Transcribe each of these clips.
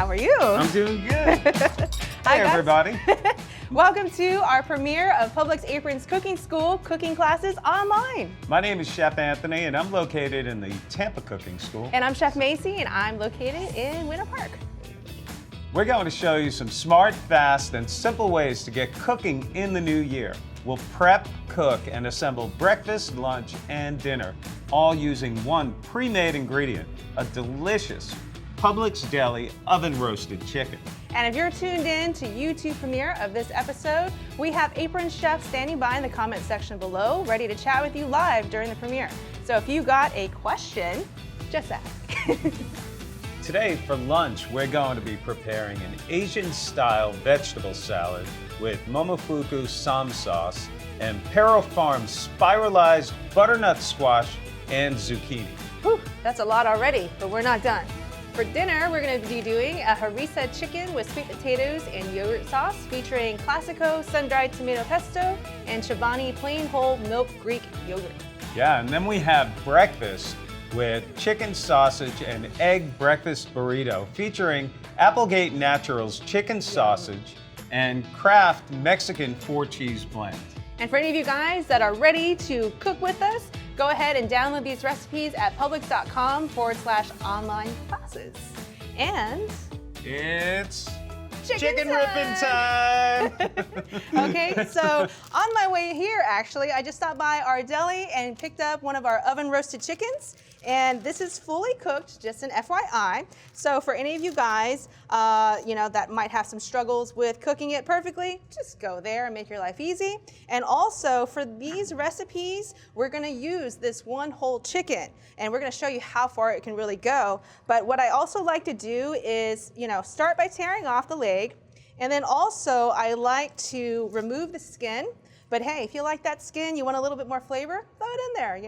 How are you? I'm doing good. Hi, everybody. Welcome to our premiere of Publix Aprons Cooking School cooking classes online. My name is Chef Anthony, and I'm located in the Tampa Cooking School. And I'm Chef Macy, and I'm located in Winter Park. We're going to show you some smart, fast, and simple ways to get cooking in the new year. We'll prep, cook, and assemble breakfast, lunch, and dinner, all using one pre-made ingredient, a delicious Publix Deli oven-roasted chicken. And if you're tuned in to YouTube premiere of this episode, we have Aprons chefs standing by in the comment section below, ready to chat with you live during the premiere. So if you got a question, just ask. Today for lunch, we're going to be preparing an Asian-style vegetable salad with momofuku sam sauce and Pero Farm spiralized butternut squash and zucchini. Whew, that's a lot already, but we're not done. For dinner, we're going to be doing a harissa chicken with sweet potatoes and yogurt sauce featuring Classico sun-dried tomato pesto and Chobani plain whole milk Greek yogurt. Yeah, and then we have breakfast with chicken sausage and egg breakfast burrito featuring Applegate Naturals chicken sausage and Kraft Mexican 4-cheese blend. And for any of you guys that are ready to cook with us, go ahead and download these recipes at publix.com/online classes. And it's chicken ripping time! Okay, so on my way here, actually, I just stopped by our deli and picked up one of our oven roasted chickens. And this is fully cooked, just an FYI. So for any of you guys, that might have some struggles with cooking it perfectly, just go there and make your life easy. And also for these recipes, we're gonna use this one whole chicken, and we're gonna show you how far it can really go. But what I also like to do is, start by tearing off the leg, and then also I like to remove the skin. But hey, if you like that skin, you want a little bit more flavor, throw it in there,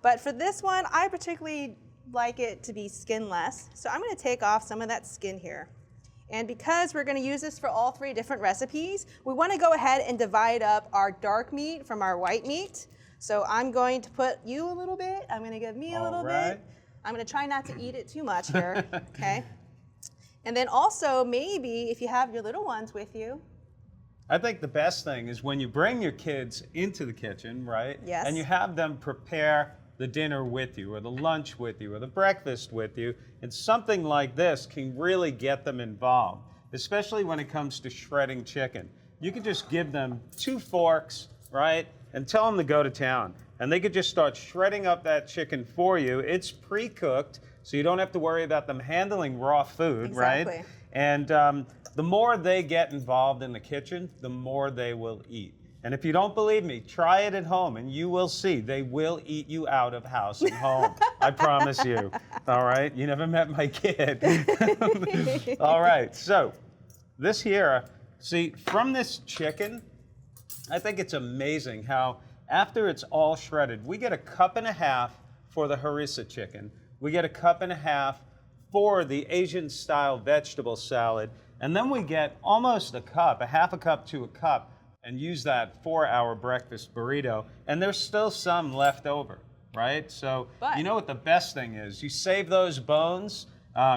But for this one, I particularly like it to be skinless. So I'm gonna take off some of that skin here. And because we're gonna use this for all 3 different recipes, we wanna go ahead and divide up our dark meat from our white meat. So I'm going to put you a little bit, I'm gonna give me a little bit. I'm gonna try not to eat it too much here, okay? And then also, maybe if you have your little ones with you, I think the best thing is when you bring your kids into the kitchen, right? Yes. And you have them prepare the dinner with you, or the lunch with you, or the breakfast with you, and something like this can really get them involved, especially when it comes to shredding chicken. You could just give them 2 forks, right? And tell them to go to town. And they could just start shredding up that chicken for you. It's pre-cooked, so you don't have to worry about them handling raw food, right? Exactly. And the more they get involved in the kitchen, the more they will eat. And if you don't believe me, try it at home and you will see they will eat you out of house and home. I promise you. All right? You never met my kid. All right, so this here, see, from this chicken, I think it's amazing how after it's all shredded, we get a cup and a half for the harissa chicken. We get a cup and a half for the Asian-style vegetable salad, and then we get almost a cup, a half a cup to a cup, and use that for our breakfast burrito, and there's still some left over, right? So you know what the best thing is? You save those bones,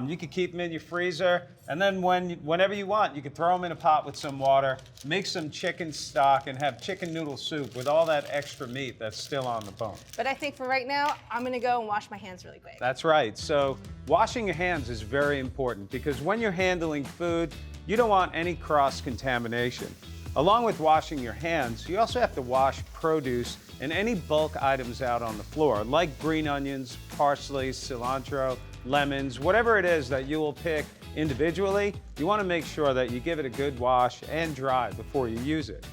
you can keep them in your freezer, and then whenever you want, you can throw them in a pot with some water, make some chicken stock, and have chicken noodle soup with all that extra meat that's still on the bone. But I think for right now, I'm gonna go and wash my hands really quick. That's right. So washing your hands is very important because when you're handling food, you don't want any cross-contamination. Along with washing your hands, you also have to wash produce and any bulk items out on the floor, like green onions, parsley, cilantro, lemons, whatever it is that you will pick individually, you want to make sure that you give it a good wash and dry before you use it.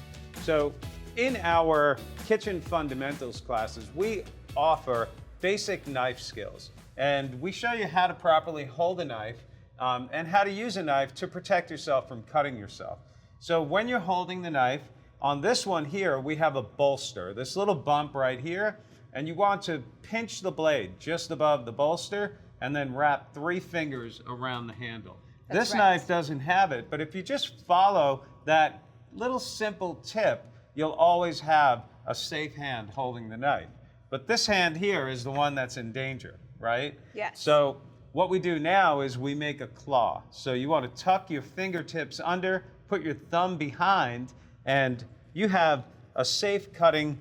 So in our kitchen fundamentals classes, we offer basic knife skills, and we show you how to properly hold a knife and how to use a knife to protect yourself from cutting yourself. So when you're holding the knife, on this one here, we have a bolster, this little bump right here, and you want to pinch the blade just above the bolster and then wrap 3 fingers around the handle. This knife doesn't have it, but if you just follow that little simple tip, you'll always have a safe hand holding the knife. But this hand here is the one that's in danger, right? Yes. So what we do now is we make a claw. So you want to tuck your fingertips under, put your thumb behind, and you have a safe cutting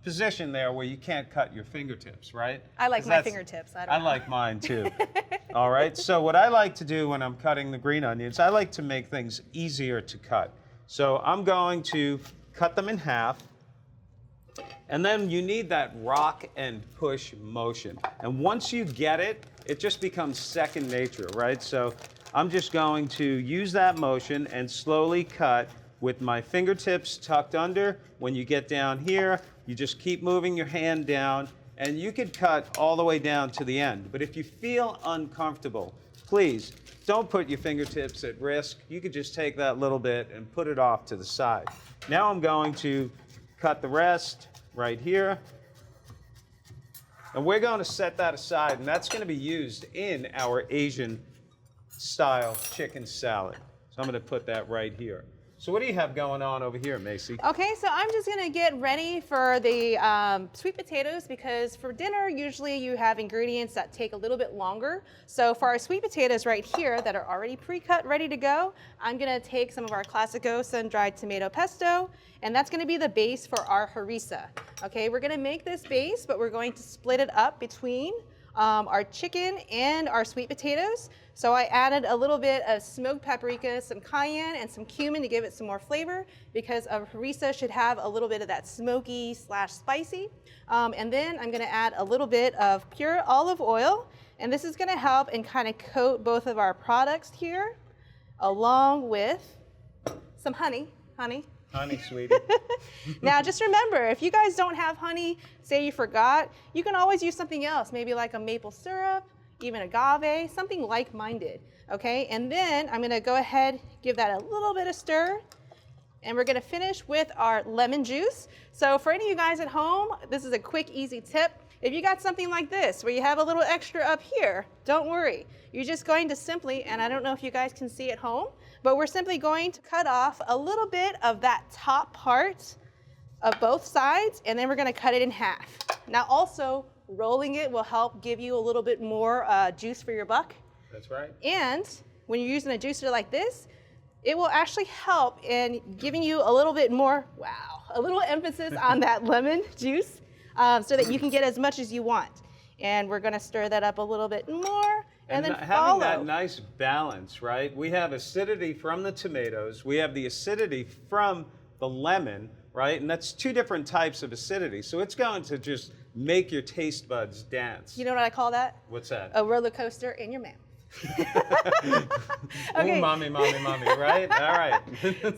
position there where you can't cut your fingertips, right? I like my fingertips. I like mine too. All right, so what I like to do when I'm cutting the green onions, I like to make things easier to cut. So I'm going to cut them in half, and then you need that rock and push motion. And once you get it, it just becomes second nature, right? So I'm just going to use that motion and slowly cut with my fingertips tucked under. When you get down here, you just keep moving your hand down, and you could cut all the way down to the end. But if you feel uncomfortable, please don't put your fingertips at risk. You could just take that little bit and put it off to the side. Now I'm going to cut the rest right here. And we're going to set that aside, and that's going to be used in our Asian style chicken salad. So I'm going to put that right here. So what do you have going on over here, Macy? Okay, so I'm just gonna get ready for the sweet potatoes, because for dinner, usually you have ingredients that take a little bit longer. So for our sweet potatoes right here that are already pre-cut, ready to go, I'm gonna take some of our Classico sun-dried tomato pesto, and that's gonna be the base for our harissa. Okay, we're gonna make this base, but we're going to split it up between our chicken and our sweet potatoes. So I added a little bit of smoked paprika, some cayenne, and some cumin to give it some more flavor, because a harissa should have a little bit of that smoky / spicy. And then I'm gonna add a little bit of pure olive oil, and this is gonna help and kind of coat both of our products here, along with some honey. Honey, sweetie. Now, just remember, if you guys don't have honey, say you forgot, you can always use something else, maybe like a maple syrup, even agave, something like-minded, okay? And then I'm gonna go ahead, give that a little bit of stir, and we're gonna finish with our lemon juice. So for any of you guys at home, this is a quick, easy tip. If you got something like this, where you have a little extra up here, don't worry. You're just going to simply, and I don't know if you guys can see at home, but we're simply going to cut off a little bit of that top part of both sides, and then we're gonna cut it in half. Now also, rolling it will help give you a little bit more juice for your buck. That's right. And when you're using a juicer like this, it will actually help in giving you a little bit more, a little emphasis on that lemon juice, so that you can get as much as you want. And we're gonna stir that up a little bit more, and then having that nice balance, right? We have acidity from the tomatoes, we have the acidity from the lemon, right? And that's two different types of acidity. So it's going to just make your taste buds dance. You know what I call that? What's that? A roller coaster in your mouth. Okay. Ooh, mommy, right? All right.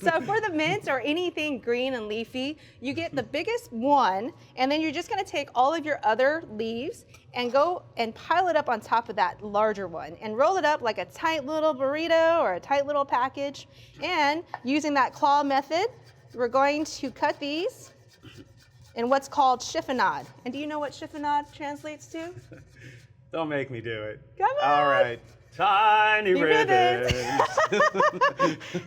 So for the mint or anything green and leafy, you get the biggest one, and then you're just gonna take all of your other leaves and go and pile it up on top of that larger one and roll it up like a tight little burrito or a tight little package. And using that claw method, we're going to cut these in what's called chiffonade. And do you know what chiffonade translates to? Don't make me do it. Come on. All right. Tiny ribbons.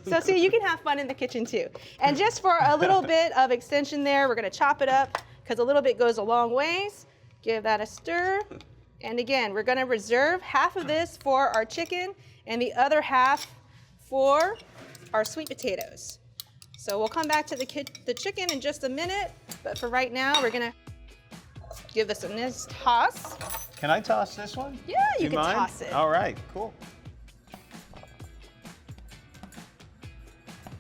So see, you can have fun in the kitchen too. And just for a little bit of extension there, we're gonna chop it up, because a little bit goes a long ways. Give that a stir. And again, we're gonna reserve half of this for our chicken and the other half for our sweet potatoes. So we'll come back to the chicken in just a minute, but for right now, we're gonna give this a nice toss. Can I toss this one? Yeah, you can mind? toss it. All right, cool.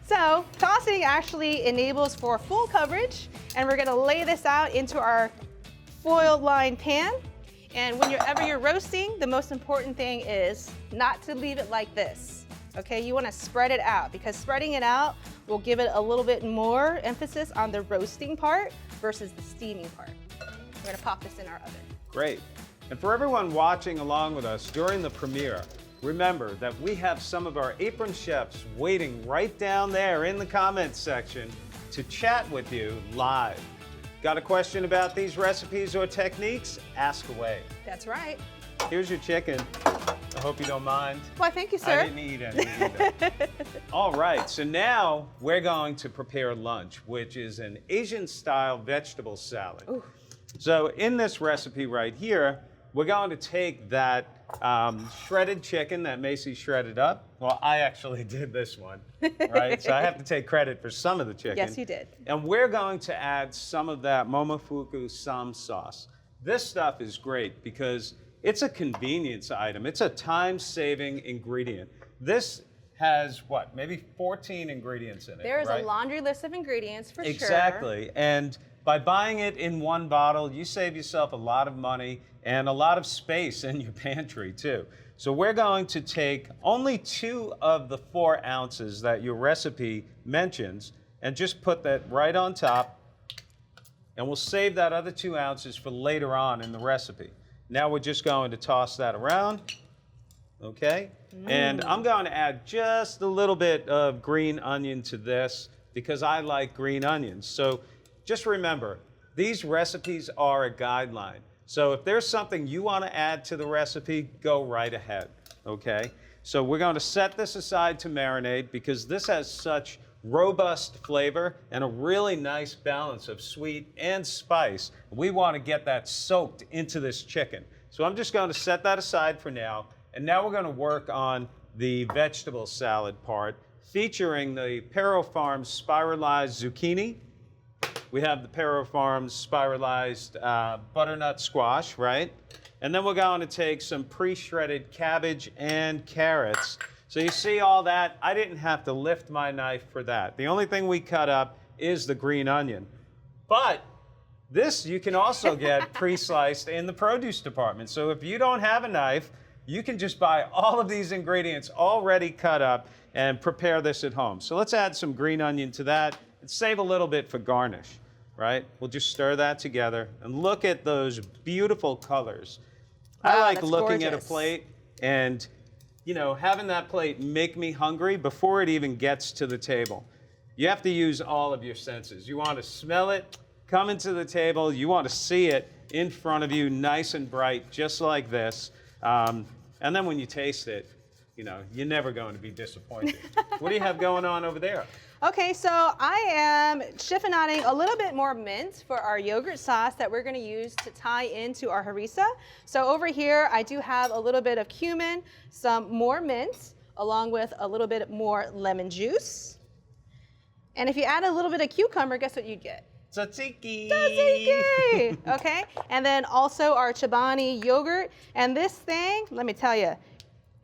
So tossing actually enables for full coverage, and we're gonna lay this out into our foil-lined pan. And whenever you're roasting, the most important thing is not to leave it like this. Okay, you wanna spread it out, because spreading it out will give it a little bit more emphasis on the roasting part versus the steaming part. We're gonna pop this in our oven. Great. And for everyone watching along with us during the premiere, remember that we have some of our Apron chefs waiting right down there in the comments section to chat with you live. Got a question about these recipes or techniques? Ask away. That's right. Here's your chicken. I hope you don't mind. Why, thank you, sir. I didn't eat any either. All right, so now we're going to prepare lunch, which is an Asian-style vegetable salad. Ooh. So in this recipe right here, we're going to take that shredded chicken that Macy shredded up. Well, I actually did this one, right? So I have to take credit for some of the chicken. Yes, you did. And we're going to add some of that Momofuku Sam sauce. This stuff is great because it's a convenience item. It's a time-saving ingredient. This has, what, maybe 14 ingredients in it, There is right? a laundry list of ingredients for sure. Exactly. And by buying it in one bottle, you save yourself a lot of money and a lot of space in your pantry too. So we're going to take only 2 of the 4 ounces that your recipe mentions and just put that right on top. And we'll save that other 2 ounces for later on in the recipe. Now we're just going to toss that around, okay? And I'm going to add just a little bit of green onion to this because I like green onions. So just remember, these recipes are a guideline. So if there's something you want to add to the recipe, go right ahead, okay? So we're going to set this aside to marinate because this has such robust flavor and a really nice balance of sweet and spice. We want to get that soaked into this chicken. So I'm just going to set that aside for now. And now we're going to work on the vegetable salad part, featuring the Pero Farms spiralized zucchini. We have the Pero Farms spiralized butternut squash, right? And then we're going to take some pre-shredded cabbage and carrots. So you see all that? I didn't have to lift my knife for that. The only thing we cut up is the green onion. But this you can also get pre-sliced in the produce department. So if you don't have a knife, you can just buy all of these ingredients already cut up and prepare this at home. So let's add some green onion to that and save a little bit for garnish, right? We'll just stir that together and look at those beautiful colors. Wow, I like that's looking at a gorgeous. plate and, you know, having that plate make me hungry before it even gets to the table. You have to use all of your senses. You want to smell it, come into the table, you want to see it in front of you, nice and bright, just like this. And then when you taste it, you know, you're never going to be disappointed. What do you have going on over there? Okay, so I am chiffonading a little bit more mint for our yogurt sauce that we're going to use to tie into our harissa. So over here, I do have a little bit of cumin, some more mint, along with a little bit more lemon juice. And if you add a little bit of cucumber, guess what you get? Tzatziki! Tzatziki! Okay, and then also our Chobani yogurt. And this thing, let me tell you,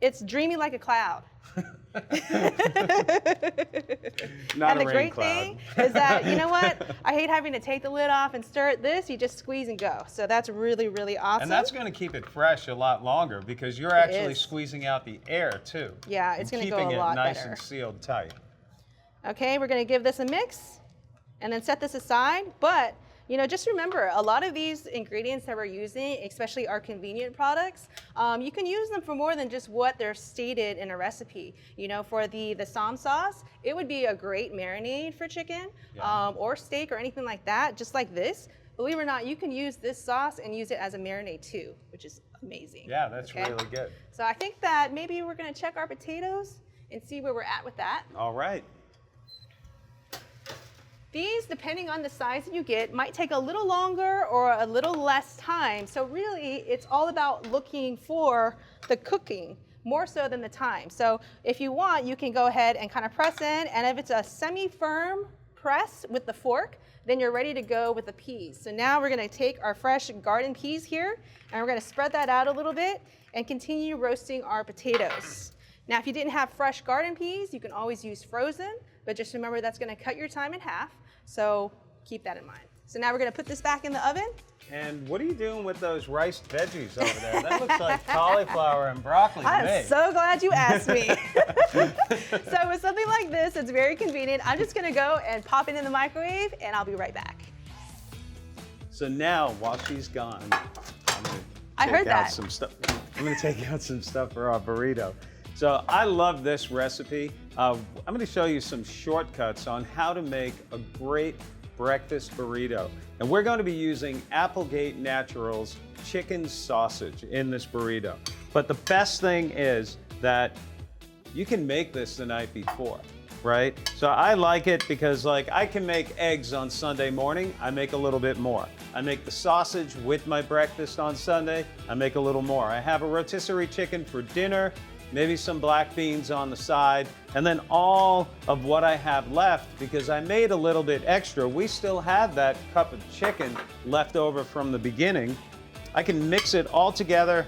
it's dreamy like a cloud. Not And a the rain great cloud. thing is that, you know what? I hate having to take the lid off and stir it. This, you just squeeze and go. So that's really, really awesome. And that's going to keep it fresh a lot longer because you're actually is. squeezing out the air too. Yeah, it's and gonna go a keeping lot it nice better. and sealed tight. Okay, we're gonna give this a mix and then set this aside. But, you know, just remember, a lot of these ingredients that we're using, especially our convenient products, you can use them for more than just what they're stated in a recipe. You know, for the Sam sauce, it would be a great marinade for chicken or steak or anything like that, just like this. Believe it or not, you can use this sauce and use it as a marinade too, which is amazing. Yeah, that's Okay? really good. So I think that maybe we're gonna check our potatoes and see where we're at with that. All right. These, depending on the size that you get, might take a little longer or a little less time. So really, it's all about looking for the cooking more so than the time. So if you want, you can go ahead and kind of press in, and if it's a semi-firm press with the fork, then you're ready to go with the peas. So now we're gonna take our fresh garden peas here, and we're gonna spread that out a little bit and continue roasting our potatoes. Now, if you didn't have fresh garden peas, you can always use frozen, but just remember that's gonna cut your time in half, so keep that in mind. So now we're gonna put this back in the oven. And what are you doing with those riced veggies over there? That looks like cauliflower and broccoli to me. I'm so glad you asked me. So with something like this, it's very convenient. I'm just gonna go and pop it in the microwave, and I'll be right back. So now, while she's gone, I'm gonna I take heard out that. some stuff. I'm gonna take out some stuff for our burrito. So I love this recipe. I'm gonna show you some shortcuts on how to make a great breakfast burrito. And we're going to be using Applegate Naturals chicken sausage in this burrito. But the best thing is that you can make this the night before. right? So I like it because like I can make eggs on Sunday morning, I make a little bit more. I make the sausage with my breakfast on Sunday, I make a little more. I have a rotisserie chicken for dinner, maybe some black beans on the side, and then all of what I have left, because I made a little bit extra, we still have that cup of chicken left over from the beginning. I can mix it all together,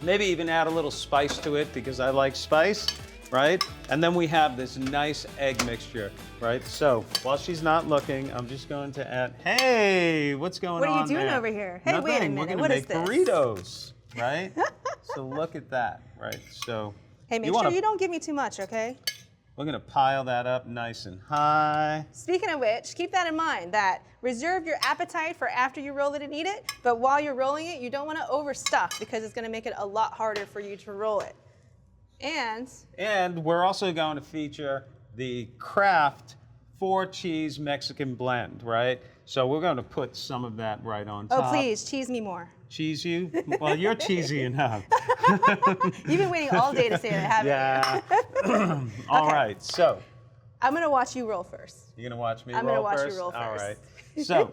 maybe even add a little spice to it because I like spice, right? And then we have this nice egg mixture, right? So while she's not looking, I'm just going to add, hey, what's going on What are you doing there? over here? Hey, Nothing. wait a minute, We're gonna what make is this? burritos, right? So look at that, right? So Hey, make sure you don't give me too much, okay? we're gonna pile that up nice and high. Speaking of which, keep that in mind, that reserve your appetite for after you roll it and eat it, but while you're rolling it, you don't want to overstuff because it's going to make it a lot harder for you to roll it. And we're also going to feature the Kraft 4-cheese Mexican blend, right? So we're going to put some of that right on top. oh, please, cheese me more. Cheese you? Well, you're cheesy enough. You've been waiting all day to say that, haven't you? Yeah. All right, so. I'm going to watch you roll first. You're going to watch me I'm roll gonna watch first? you roll All first. right. So,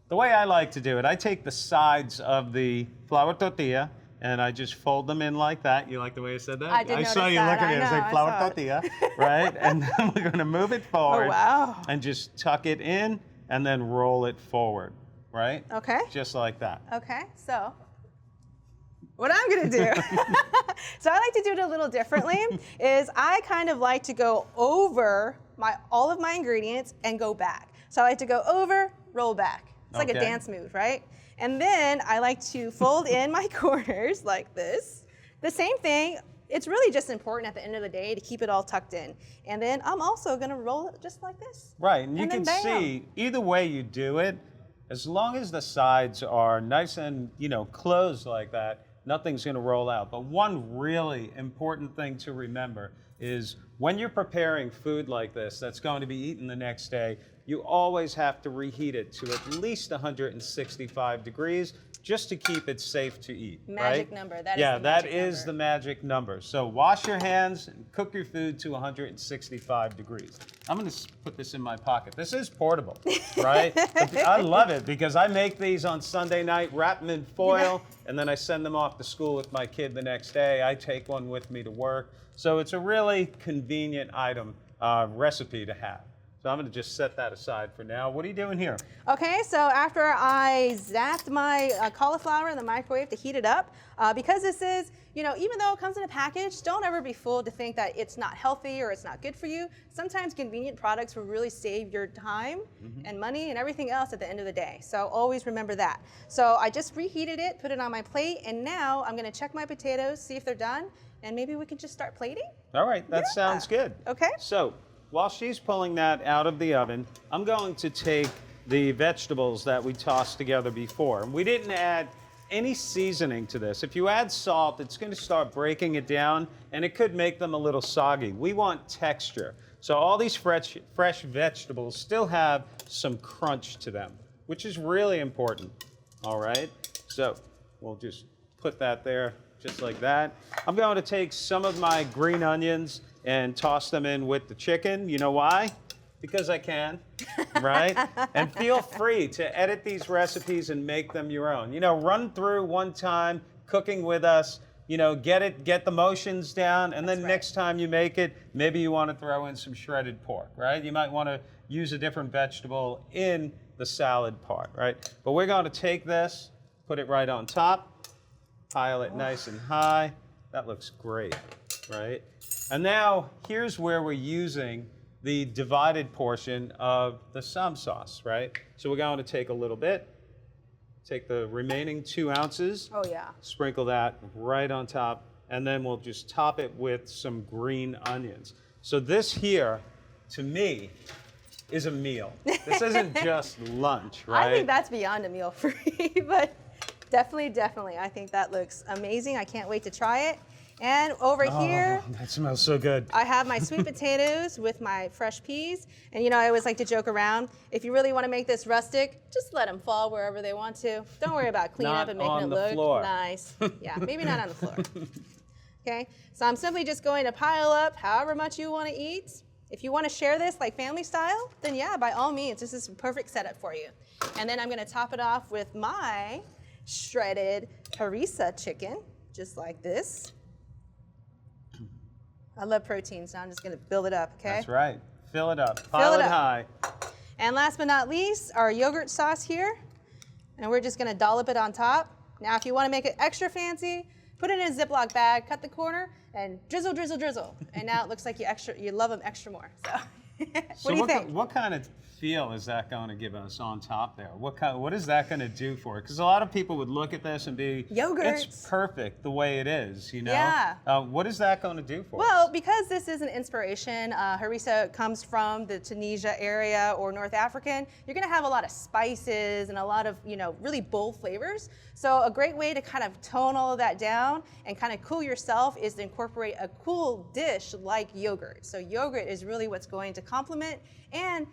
the way I like to do it, I take the sides of the flour tortilla and I just fold them in like that. You like the way I said that? I did saw notice you that. looking at it. I It's know, like I flour saw it. tortilla, right? And then we're going to move it forward. Oh, wow. And just tuck it in and then roll it forward, right? Okay. Just like that. Okay, so what I'm gonna do, so I like to do it a little differently, is I kind of like to go over all of my ingredients and go back. So I like to go over, roll back. It's like a Okay. dance move, right? And then I like to fold in my corners like this. The same thing, it's really just important at the end of the day to keep it all tucked in. And then I'm also gonna roll it just like this. Right, and you And then can bam. see either way you do it, as long as the sides are nice and closed like that, nothing's going to roll out. But one really important thing to remember is when you're preparing food like this that's going to be eaten the next day, you always have to reheat it to at least 165 degrees just to keep it safe to eat. Magic right? number. That is yeah, the that magic is number. the magic number. So wash your hands and cook your food to 165 degrees. I'm going to put this in my pocket. This is portable, right? I love it because I make these on Sunday night, wrap them in foil, and then I send them off to school with my kid the next day. I take one with me to work. So it's a really convenient item, recipe to have. So I'm going to just set that aside for now. What are you doing here? Okay, so after I zapped my cauliflower in the microwave to heat it up, because this is, even though it comes in a package, don't ever be fooled to think that it's not healthy or it's not good for you. Sometimes convenient products will really save your time and money and everything else at the end of the day. So always remember that. So I just reheated it, put it on my plate, and now I'm going to check my potatoes, see if they're done, and maybe we can just start plating. All right, that Yeah. sounds good. Okay. So while she's pulling that out of the oven, I'm going to take the vegetables that we tossed together before. We didn't add any seasoning to this. If you add salt, it's going to start breaking it down and it could make them a little soggy. We want texture. So all these fresh vegetables still have some crunch to them, which is really important. All right, so we'll just put that there just like that. I'm going to take some of my green onions and toss them in with the chicken. You know why? Because I can, right? And feel free to edit these recipes and make them your own. Run through one time, cooking with us, get the motions down, and then next time you make it, maybe you want to throw in some shredded pork, right? You might want to use a different vegetable in the salad part, right? But we're going to take this, put it right on top, pile it nice and high. That looks great, right? And now here's where we're using the divided portion of the Sam sauce, right? So we're going to take a little bit, take the remaining 2 ounces, Oh, yeah. sprinkle that right on top, and then we'll just top it with some green onions. So this here, to me, is a meal. This isn't just lunch, right? I think that's beyond a meal for me, but definitely. I think that looks amazing. I can't wait to try it. And over here, That smells so good. I have my sweet potatoes with my fresh peas. And I always like to joke around. If you really want to make this rustic, just let them fall wherever they want to. Don't worry about cleaning Not up and making on it the look floor. nice. Yeah, maybe not on the floor. Okay, so I'm simply just going to pile up however much you want to eat. If you want to share this like family style, then yeah, by all means, this is a perfect setup for you. And then I'm going to top it off with my shredded harissa chicken, just like this. I love protein, so I'm just going to build it up, okay? That's right. Fill it up. Pile it high. And last but not least, our yogurt sauce here. And we're just going to dollop it on top. Now, if you want to make it extra fancy, put it in a Ziploc bag, cut the corner, and drizzle, drizzle, drizzle. And now it looks like you love them extra more. So, what do you think? What kind of feel is that going to give us on top there? What is that going to do for it? Because a lot of people would look at this and be, Yogurts. It's perfect the way it is, you know? Yeah. What is that going to do for us? Well, because this is an inspiration, harissa comes from the Tunisia area or North African, you're going to have a lot of spices and a lot of, really bold flavors. So a great way to kind of tone all of that down and kind of cool yourself is to incorporate a cool dish like yogurt. So yogurt is really what's going to complement and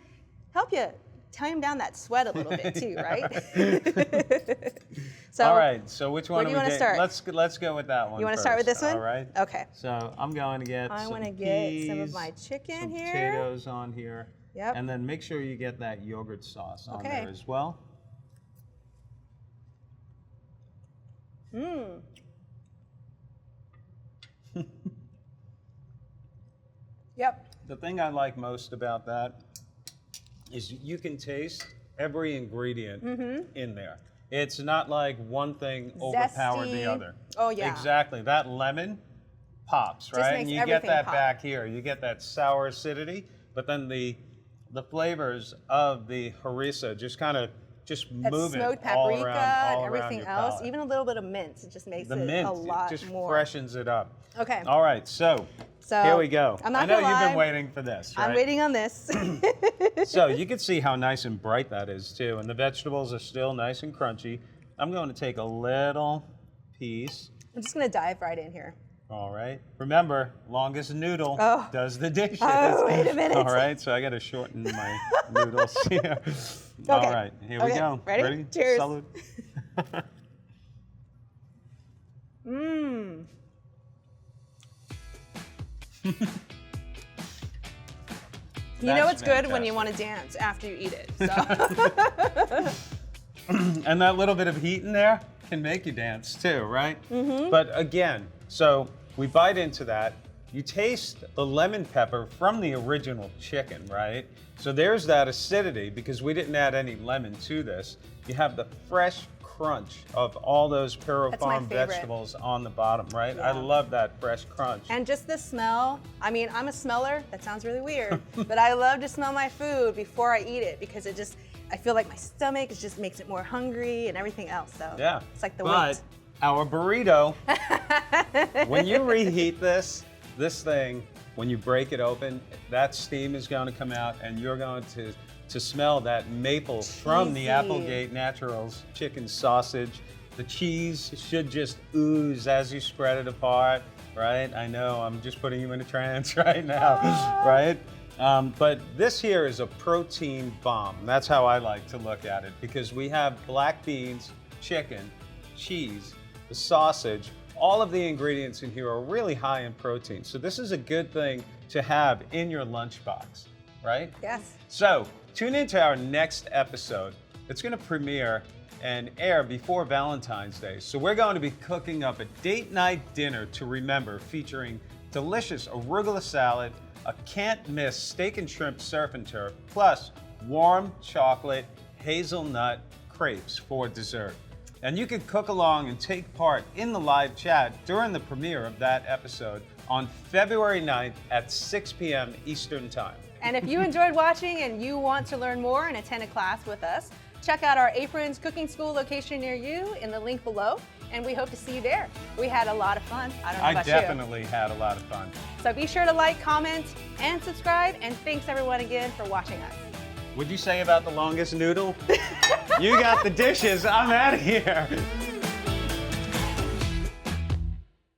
help you tame down that sweat a little bit too, right? So, all right, so which one do you want to start? Let's go with that one. You want to start with this one? All right. Okay. So I'm going to get I want to peas, get some of my chicken some here. potatoes on here. Yep. And then make sure you get that yogurt sauce on Okay. there as well. Mmm. Yep. The thing I like most about that is you can taste every ingredient in there. It's not like one thing overpowered the other. Oh, yeah. Exactly. That lemon pops, Just right? makes And you get everything that pop. back here. You get that sour acidity, but then the flavors of the harissa just kind of That move it smoked all paprika around, and all around everything your else, palate. even a little bit of mint, it just makes The it mint, a lot it just more. freshens it up. Okay. All right, so here we go. I'm not I know gonna you've lie, been waiting for this, right? I'm waiting on this. So you can see how nice and bright that is too, and the vegetables are still nice and crunchy. I'm going to take a little piece. I'm just gonna dive right in here. All right. Remember, longest noodle does the dishes. Oh, wait a minute. All right, so I got to shorten my noodles here. All right, here we go. Ready? Cheers. Salud. Mmm. You know it's good when you want to dance after you eat it. So. And that little bit of heat in there can make you dance too, right? But again, so we bite into that. You taste the lemon pepper from the original chicken, right? So there's that acidity because we didn't add any lemon to this. You have the fresh crunch of all those Pero That's my Farm favorite. vegetables on the bottom, right? Yeah. I love that fresh crunch. And just the smell, I mean, I'm a smeller, that sounds really weird, but I love to smell my food before I eat it because it just, I feel like my stomach just makes it more hungry and everything else, so Yeah. it's like the but weight. our burrito, when you reheat this thing, when you break it open, that steam is going to come out and you're going to smell that maple from the Cheesy. Applegate Naturals chicken sausage. The cheese should just ooze as you spread it apart, right? I know, I'm just putting you in a trance right now, right? But this here is a protein bomb. That's how I like to look at it because we have black beans, chicken, cheese, the sausage. All of the ingredients in here are really high in protein. So this is a good thing to have in your lunchbox, right? Yes. So tune into our next episode. It's going to premiere and air before Valentine's Day. So we're going to be cooking up a date night dinner to remember featuring delicious arugula salad, a can't miss steak and shrimp surf and turf, plus warm chocolate hazelnut crepes for dessert. And you can cook along and take part in the live chat during the premiere of that episode on February 9th at 6 p.m. Eastern Time. And if you enjoyed watching and you want to learn more and attend a class with us, check out our Aprons Cooking School location near you in the link below, and we hope to see you there. We had a lot of fun. I don't know about you. I definitely had a lot of fun. So be sure to like, comment, and subscribe, and thanks everyone again for watching us. What'd you say about the longest noodle? You got the dishes. I'm out of here.